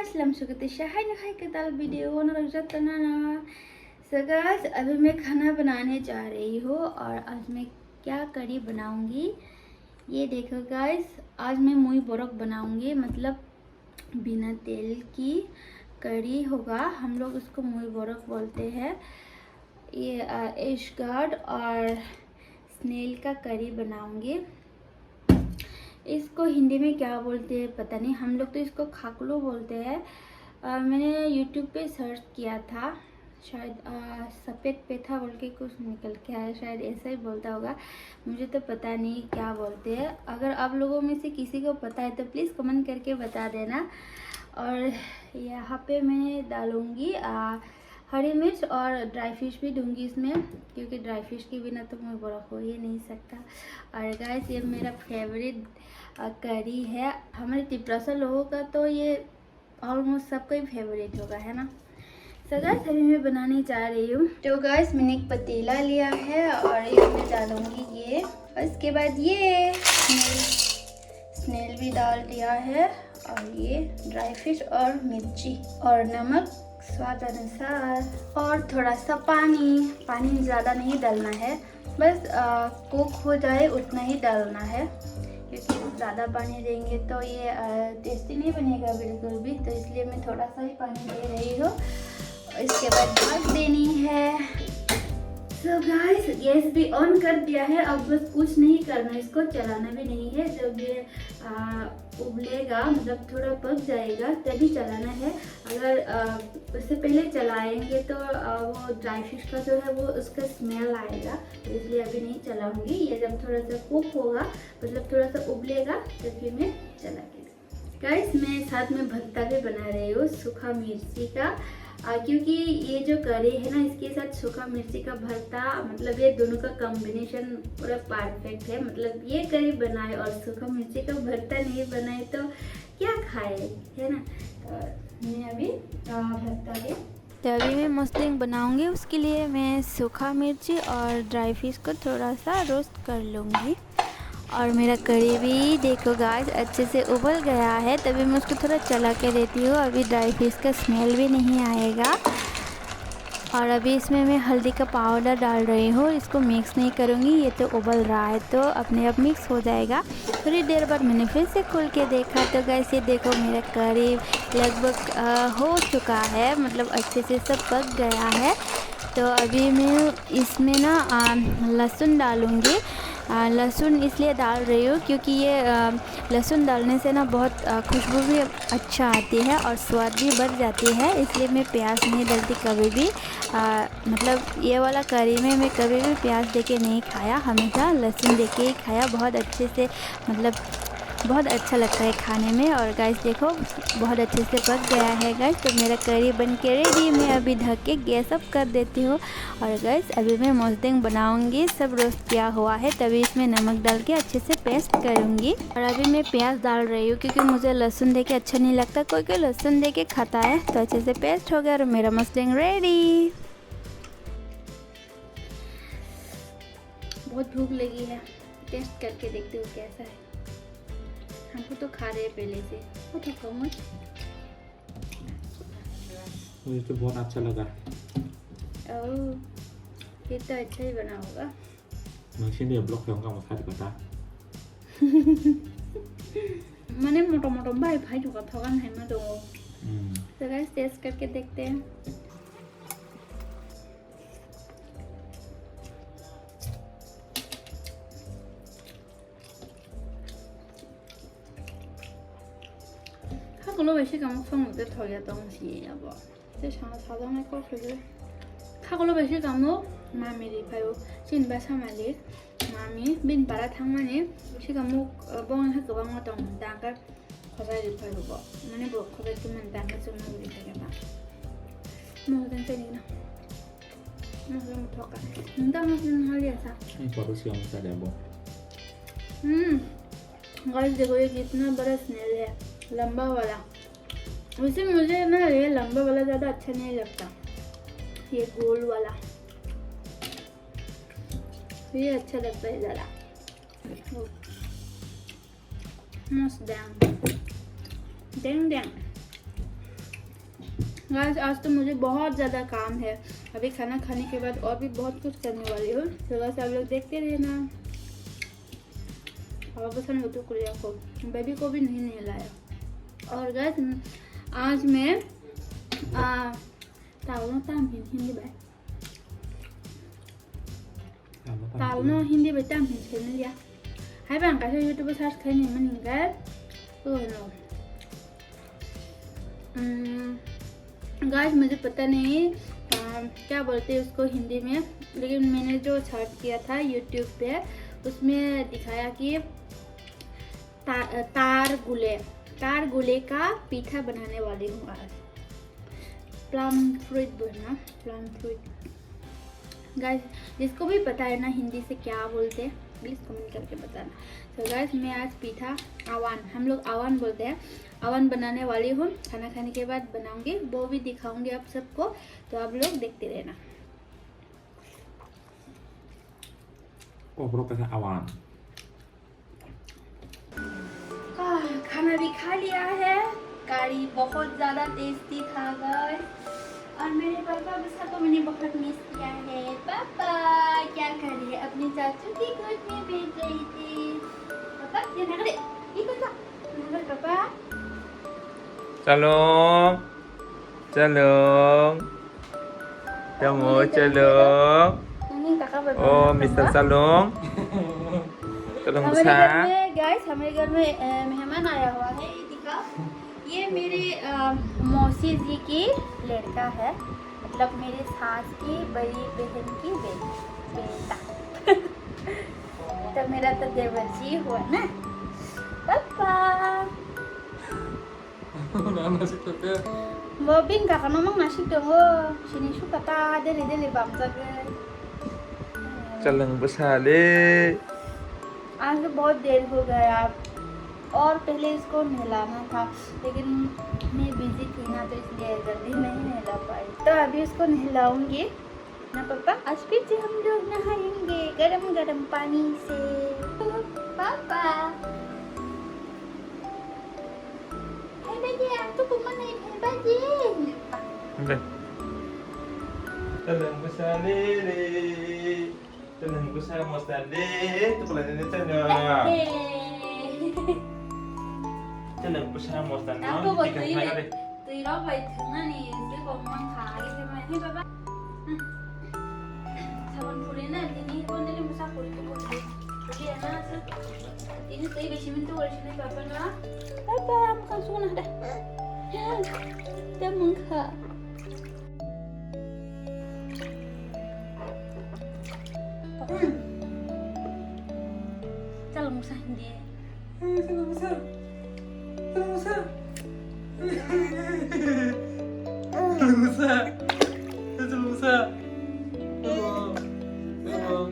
selamat suka hai ke दाल video ना लग जाता ना। सो गाइस अभी मैं खाना बनाने जा रही हूँ और आज मैं क्या करी बनाऊंगी ये देखो गाइस। आज मैं मुई बोरक बनाऊंगी, मतलब बिना तेल की करी होगा, हम लोग उसको मुई बोरक बोलते हैं। ये एशगार्ड और स्नेल का करी बनाऊंगी। इसको हिंदी में क्या बोलते हैं पता नहीं, हम लोग तो इसको खाकलो बोलते हैं। मैंने यूट्यूब पे सर्च किया था, शायद सफ़ेद पेठा बोल के कुछ निकल के आया, शायद ऐसा ही बोलता होगा, मुझे तो पता नहीं क्या बोलते हैं। अगर आप लोगों में से किसी को पता है तो प्लीज़ कमेंट करके बता देना। और यहाँ पे मैं डालूँगी हरी मिर्च और ड्राई फिश भी दूंगी इसमें, क्योंकि ड्राई फिश के बिना तो मैं बड़ा हो ही नहीं सकता। और गाइस ये मेरा फेवरेट करी है, हमारे तिपरासा लोगों का तो ये ऑलमोस्ट सबका ही फेवरेट होगा, है ना। सो गाइस अभी मैं बनाने जा रही हूँ। तो गाइस मैंने एक पतीला लिया है और इसमें डालूंगी ये, और इसके बाद ये स्नेल भी डाल दिया है, और ये ड्राई फिश और मिर्ची और नमक स्वाद अनुसार, और थोड़ा सा पानी ज़्यादा नहीं डालना है, बस कुक हो जाए उतना ही डालना है, क्योंकि ज़्यादा पानी देंगे तो ये टेस्टी नहीं बनेगा बिल्कुल भी, तो इसलिए मैं थोड़ा सा ही पानी दे रही हूँ। इसके बाद ढक देनी है। तो गाइस गैस भी ऑन कर दिया है, अब बस कुछ नहीं करना, इसको चलाना भी नहीं है। जब ये उबलेगा, मतलब थोड़ा पक जाएगा तभी चलाना है। अगर उससे पहले चलाएंगे तो वो ड्राई फिश का जो है वो उसका स्मेल आएगा, तो इसलिए अभी नहीं चलाऊंगी। ये जब थोड़ा सा कुक होगा, मतलब थोड़ा सा उबलेगा, तो फिर मैं चलाऊंगी। गाइस मैं साथ में भरता भी बना रही हूँ सूखा मिर्ची का, क्योंकि ये जो करी है ना, इसके साथ सूखा मिर्ची का भरता, मतलब ये दोनों का कॉम्बिनेशन पूरा परफेक्ट है। मतलब ये करी बनाए और सूखा मिर्ची का भरता नहीं बनाए तो क्या खाए, है ना। तो मैं अभी भरता भी, तो अभी मैं मसलिंग बनाऊंगी, उसके लिए मैं सूखा मिर्ची और ड्राई फिश को थोड़ा सा रोस्ट कर लूँगी। और मेरा करी भी देखो गाइस अच्छे से उबल गया है, तभी मैं उसको थोड़ा चला के देती हूँ, अभी ड्राई फिश का स्मेल भी नहीं आएगा। और अभी इसमें मैं हल्दी का पाउडर डाल रही हूँ, इसको मिक्स नहीं करूँगी, ये तो उबल रहा है तो अपने आप मिक्स हो जाएगा। थोड़ी देर बाद मैंने फिर से खोल के देखा तो गाइस ये देखो मेरा करी लगभग हो चुका है, मतलब अच्छे से सब पक गया है। तो अभी मैं इसमें ना लहसुन डालूँगी। लहसुन इसलिए डाल रही हूँ क्योंकि ये लहसुन डालने से ना बहुत खुशबू भी अच्छा आती है और स्वाद भी बढ़ जाती है, इसलिए मैं प्याज नहीं डालती कभी भी। मतलब ये वाला करी में मैं कभी भी प्याज देके नहीं खाया, हमेशा लहसुन देके ही खाया, बहुत अच्छे से, मतलब बहुत अच्छा लगता है खाने में। और गाइस देखो बहुत अच्छे से पक गया है गाइस, तो मेरा करी बन के रेडी। मैं अभी ढक के गैस ऑफ कर देती हूँ। और गाइस अभी मैं मोजदेंग बनाऊंगी, सब रोस्ट किया हुआ है, तभी इसमें नमक डाल के अच्छे से पेस्ट करूँगी। और अभी मैं प्याज डाल रही हूँ क्योंकि मुझे लहसुन दे के अच्छा नहीं लगता, कोई कोई लहसुन दे के खाता है। तो अच्छे से पेस्ट हो गया और मेरा मोजदेंग रेडी। बहुत भूख लगी है, टेस्ट करके देखती हूँ कैसा है। हमको तो खा रहे हैं पहले से, मुझे तो बहुत अच्छा लगा। ये तो अच्छा ही बना होगा। Maksudnya dia blok yang kamu tadi kata. मैंने मोटा मोटा भाई भाई जो कथा का है मैं तो गाइस टेस्ट करके देखते हैं। खागलो बेसी काम放的讨厌东西，要不这长的炒东西够吃的。खागलो बेसी काम मामी री भाई सिन बासा माली मामी बिन बारा थांग माने सिगां बंग हा गोबां दं दागा खजाय री भाई बो माने बो खजाय तो मन दागा जों ना री थागे बा मोजन तेनी ना मोजन थोका नंदा मोजन हालिया सा Ini baru sih yang bisa demo. Guys देखो ये कितना बड़ा स्नेल है, लंबा वाला। वैसे मुझे ना ये लंबा वाला ज़्यादा अच्छा नहीं लगता, ये गोल वाला ये अच्छा लगता है ज़्यादा। मस्त डैंग डैंग डैंग गाइस आज तो मुझे बहुत ज़्यादा काम है। अभी खाना खाने के बाद और भी बहुत कुछ करने वाली हूँ। तो गाइस आप लोग देखते रहना। और पसंद हो तो कुरिया को बेबी को भी नहीं नहलाया। और गाइस आज मैं हिंदी बाय तावनो हिंदी बाय ताम हिंदी लिया हाय बांग का यूट्यूब सर्च करने में निकाल तो नो गाइस मुझे पता नहीं क्या बोलते हैं उसको हिंदी में, लेकिन मैंने जो सर्च किया था यूट्यूब पे उसमें दिखाया कि तार गुले का पीठा बनाने वाली हूँ आज। प्लम फ्रूट बोलना, प्लम फ्रूट। गाइस जिसको भी पता है ना हिंदी से क्या बोलते हैं प्लीज़ कमेंट करके बताना। तो गाइस मैं आज पीठा आवान, हम लोग आवान बोलते हैं, आवान बनाने वाली हूँ। खाना खाने के बाद बनाऊंगी, वो भी दिखाऊंगी आप सबको, तो आप लोग देखते रहना। ओपरो कैसा आवान। खाना भी खा लिया है। करी बहुत ज़्यादा टेस्टी था गाइस। और मेरे पापा बस को मैंने बहुत मिस किया है। पापा क्या कर रही है, अपने चाचू की गोद में बैठ रही थी। पापा ये नगरे ये पापा नगर पापा चलो चलो Kamu Calung. नहीं काका पापा Oh, Mr. Salung. Calung हमारे घर besar. में गाइस हमारे घर में मेहमान आया हुआ है। ये दिखा, ये मेरे मौसी जी की लड़का है, मतलब मेरे सास की बड़ी बहन की बेटा। तो मेरा तो देवर जी हुआ ना पापा। Nasi tutup. Bobin kakak nomong nasi dong, sini suka ta deli bang jaga। Calung besar le. आज तो बहुत देर हो गया और पहले इसको नहलाना था, लेकिन मैं बिजी थी ना तो इसलिए जल्दी नहीं नहला पाई। तो अभी इसको नहलाऊंगी ना पापा। आज फिर से हम लोग नहाएंगे गरम गरम पानी से। पापा hai baby aku cuma naik hai baby। Okay. Calung besar le. Calung besar Mr. le. Tu pula ni tanya. Calung besar Mr. no. Aku buat Ikan tuh mana deh? tuh lo buat tengah nih, itu kok mangkai sama ini papa। Sabun pulihnya ini pun dari masa pulih. Jadi anak ini tuh besi mintu sini papa na. Papa makan sunah dah. Ya, dah mangka. Calung besar dia. Calung besar. Calung besar. Calung besar. Calung besar. Calung. Calung.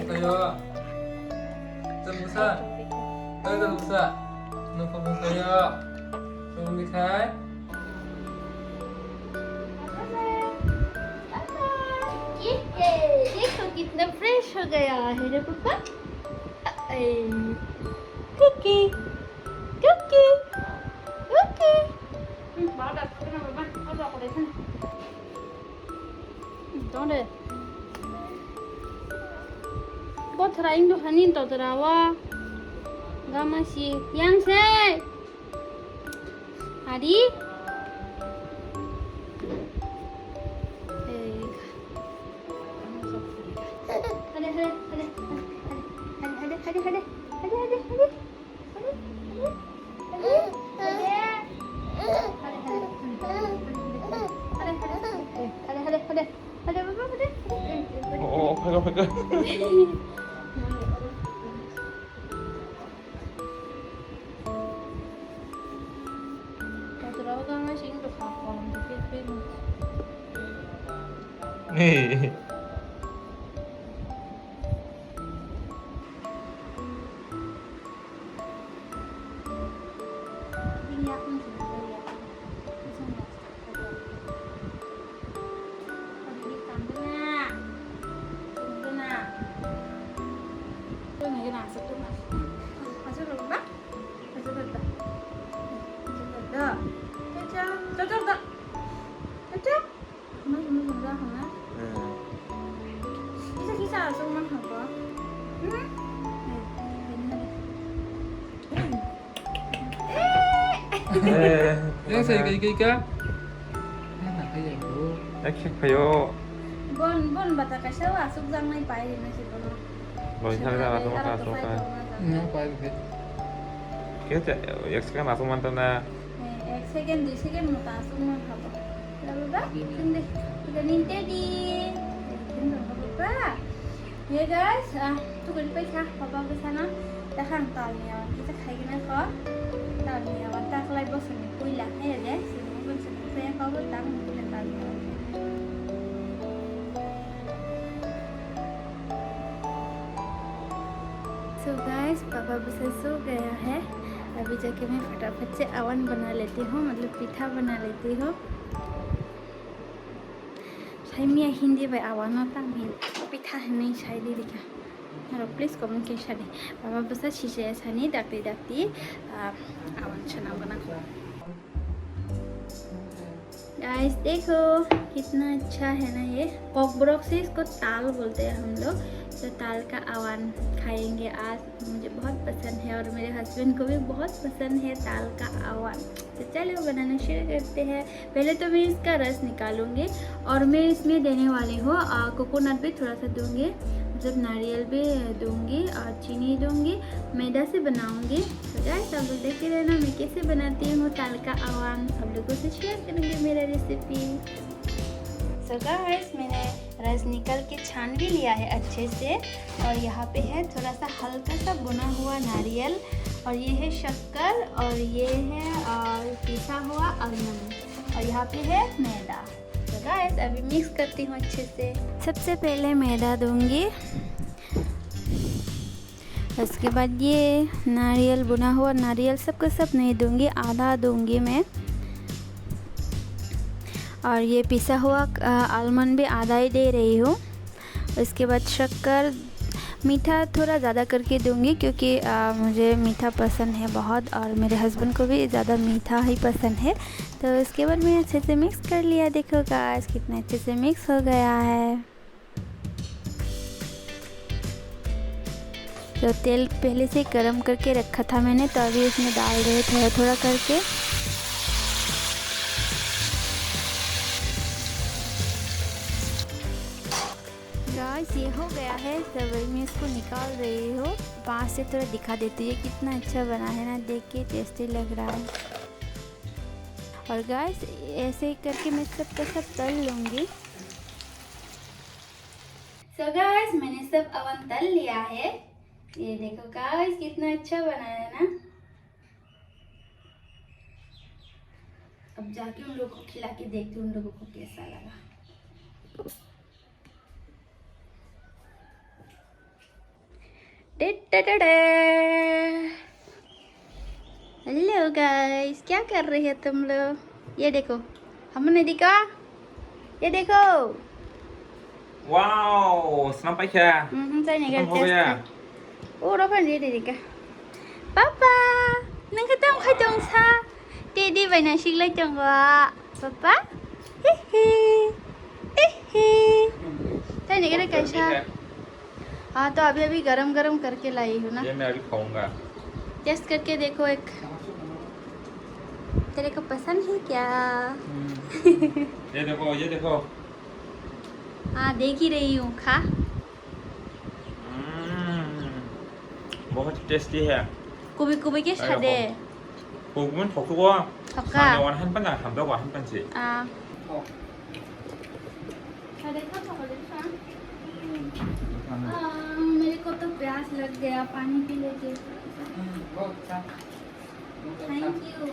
Kayak. Calung besar. Calung besar. Kenapa mau kayak? Calung besar. देखो कितना fresh हो गया है रे पापा। Cookie cookie cookie बाहर डाल ना पापा, और रखो देखो तो दे बहुत trying to hanin to terawa gamasi yang se hari Oh, pegang. Nih. asuk mah apa? Yang saya kayak enak aja bro. 약해요. Bon bata kasih asuk jang nai pai di nasi kono. 뭐 살다 와서 가서 가. Ngapain sih? kita 약속한 나서 만드나. एक second 2 second मत asuk mah apa? Lalu ba? Sini. Udah ninte di. Apa? Ya guys, tuh kan pecah papa ke sana. Dah kan talinya. Kita khayakin apa? Talinya. Wanta kelai bos ni puilah ya deh. Sini pun saya kau tang puilah talinya. So guys, पापा बस सो गया है। अभी जाके मैं फटाफट से oven बना लेती हूँ, मतलब पिठा बना लेती हूँ। शायद मैं हिंदी में अवन होता मैं पिठा नहीं शायद ही दिखा। मेरा प्लीज कम्युनिकेशन है। पापा बस शीशे सानी डाकती अवन चना बना। गाइस देखो कितना अच्छा है ना ये। पॉकब्रॉक से इसको ताल बोलते हैं हम लोग। तो ताल का अवन खाएंगे आज। मुझे बहुत पसंद है और मेरे हस्बैंड को भी बहुत पसंद है ताल का अवन। तो चलो बनाना शुरू करते हैं। पहले तो मैं इसका रस निकालूंगी और मैं इसमें देने वाली हूँ कोकोनट भी थोड़ा सा दूंगी, मतलब नारियल भी दूंगी और चीनी दूंगी। मैदा से बनाऊंगी। तो गाइस आप लोग देखते रहना मैं कैसे बनाती हूँ ताल का अवन। आप लोगों से शेयर करूँगी मेरा रेसिपी। सो गाइस मैंने रस निकल के छान भी लिया है अच्छे से और यहाँ पे है थोड़ा सा हल्का सा बुना हुआ नारियल और ये है शक्कर और ये है पिसा हुआ आलमंड और यहाँ पे है मैदा। तो गाइस अभी मिक्स करती हूँ अच्छे से। सबसे पहले मैदा दूंगी, उसके बाद ये नारियल बुना हुआ नारियल सबको सब नहीं दूंगी, आधा दूंगी मैं। और ये पिसा हुआ आलमंड भी आधा ही दे रही हूँ। उसके बाद शक्कर मीठा थोड़ा ज़्यादा करके दूंगी क्योंकि मुझे मीठा पसंद है बहुत और मेरे हस्बैंड को भी ज़्यादा मीठा ही पसंद है। तो उसके बाद मैं अच्छे से मिक्स कर लिया। देखो गाइस कितना अच्छे से मिक्स हो गया है। तो तेल पहले से गरम करके रखा था मैंने, तो अभी इसमें डाल रहे थोड़ा थोड़ा करके। गाइस ये हो गया है, तब मैं इसको निकाल रही हूँ। पास से थोड़ा दिखा देती है कितना अच्छा बना है ना, देख के टेस्टी लग रहा है। और गाइस ऐसे करके मैं सबका सब तल लूँगी। सो गाइस मैंने सब अवन तल लिया है। ये देखो गाइस कितना अच्छा बना है ना। अब जाके उन लोगों को खिला के देखती हूँ उन लोगों को कैसा लगा। हेलो गाइस, क्या कर रही है तुम लोग? ये देखो हमने देखा, ये देखो। 와우, 스나파이야. Saya nih kan Apa ya? Oh, apa dia dika? Papa, nang ketemu kacang sa. Dedi banyak sih lah cangga. Papa, hehe, hehe. Saya nih kan कैसा? हाँ तो अभी अभी गरम गरम करके लाई हूँ ना। ये मैं अभी खाऊंगा। टेस्ट करके देखो एक। तेरे को पसंद है क्या? ये देखो। हाँ देख ही रही हूँ, खा। बहुत टेस्टी है। कुबी कुबी के छादे। 고구면 더 크고 덕가. 강정원 한 판당 감자고 한 판씩. मेरे को तो प्यास लग गया, पानी पी लेते। Thank you.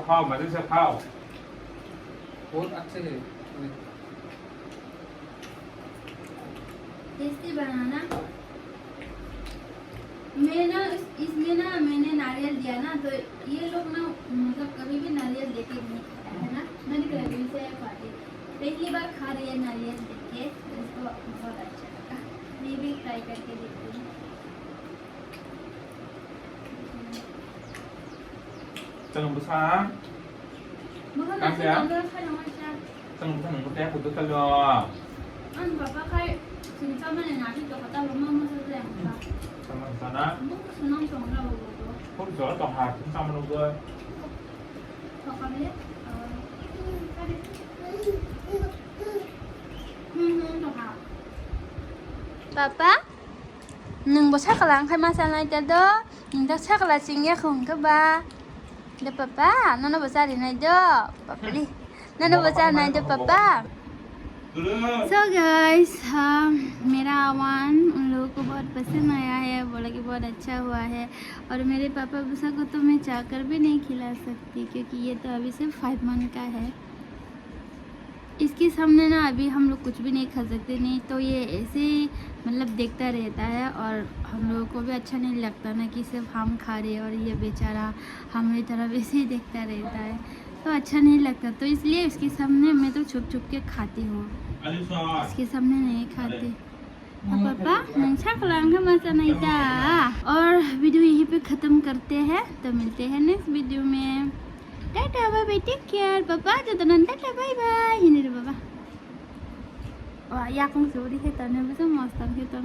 खाओ मजे से खाओ। बहुत अच्छे है। टेस्टी बनाना। मैं ना इसमें ना मैंने नारियल दिया ना, तो ये लोग ना मतलब कभी भी नारियल लेके नहीं खाया है ना। मैंने कभी से खाती, पहली बार खा रही है नारियल देखे, तो इसको बहुत अच्छा लगा। मैं भी ट्राई करके देखती हूँ। 짠부산. बहुत हाँ, अच्छा क्या? लग रहा है हमारा। 짠부산 응급대 구독 달려. Anh papa khai xin sao mà nhà đi được tao luôn mà sao rèn sao? Sama sana. Không có nông trồng đâu rồi. Không gió tổng hạt cũng sama luôn cơ. Thật con biết. Papa, nung bớt sắc lang khai masalah itu do, nung tak sắc là xin nghe không các ba. Được papa, nó bớt sắc đi này do, papa đi, nó bớt sắc này do papa. So guys, मेरा आवान उन लोगों को बहुत पसंद आया है, बोला कि बहुत अच्छा हुआ है। और मेरे पापा बुसा को तो मैं चाकर भी नहीं खिला सकती क्योंकि ये तो अभी सिर्फ 5 मंथ का है। इसके सामने ना अभी हम लोग कुछ भी नहीं खा सकते, नहीं तो ये ऐसे ही मतलब देखता रहता है और हम लोगों को भी अच्छा नहीं लगता ना कि सिर्फ हम खा रहे और ये बेचारा हमारी तरफ ऐसे ही देखता रहता है, तो अच्छा नहीं लगता। तो इसलिए इसके सामने मैं तो छुप छुप के खाती हूँ, इसके सामने नहीं खाती। पापा नंचा कलांग मजा नहीं था। और वीडियो यहीं पे ख़त्म करते हैं, तो मिलते हैं नेक्स्ट वीडियो में। Tata bye bye, take care पापा, तो टाटा बाय बाय हिंदी पापा। Wah, ya kung sorry kita na bisa mas tang kita